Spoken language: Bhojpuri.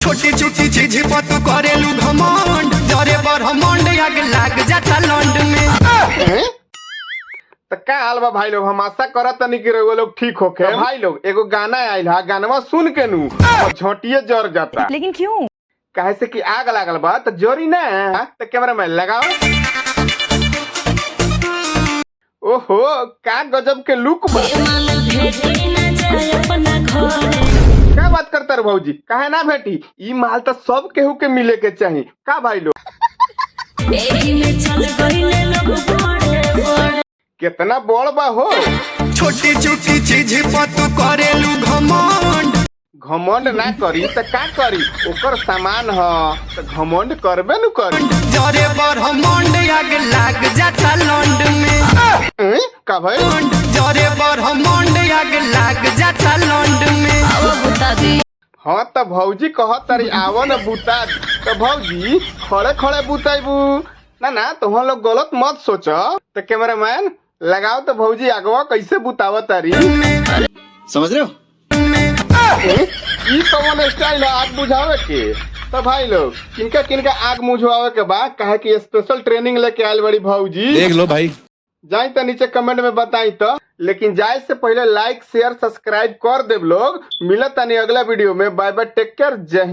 छोटी छोटी चीज पर तू करेलू घमंड, जरे ब्रह्मांड आग लाग जाता लंड में। तो क्या हाल बा भाई लोग, हम आशा करत तनी कि रउआ लोग ठीक होके। भाई लोग एगो गाना आइल है, गानवा सुन के नू और झोंटिए जर जाता। लेकिन क्यों? काहे से कि आग लागल बा तो जोरी ना। तो कैमरा मैन लगाओ। ओहो का गजब के लुक बा। क्या बात करता रे भौजी, काहे ना भेटी? ई माल तो सब केहू के मिले के चाहिए का भाई लोग। कितना बड़ बा हो। छोटी छोटी चीज पर तू करेलू घमंड, घमंड ना करी तो का करी, ओकर सामान ह तो घमंड करबे न करी। जरे ब्रह्मांड आग लाग जाता लंड में। का भाई? जरे ब्रह्मांड आग लाग जाता लंड में। हाँ तो भौजी कह तारी आव न बुता। तो भौजी खड़े खड़े बुताइबू ना ना, तो हम लोग गलत मत सोच। तो कैमरा मैन लगाओ तो भौजी आगवा कैसे बुताव तारी। समझ रहे हो? ई कौन स्टाइल है आग बुझावे के? तो भाई लोग किनका किनका आग बुझावे के बा, कहे कि स्पेशल ट्रेनिंग लेके आयल बड़ी भौजी। देख लो भाई, जाई तो नीचे कमेंट में बताई तो। लेकिन जाए से पहले लाइक शेयर सब्सक्राइब कर देव लोग। मिलत तनी अगला वीडियो में। बाय बाय, टेक केयर, जय हिंद।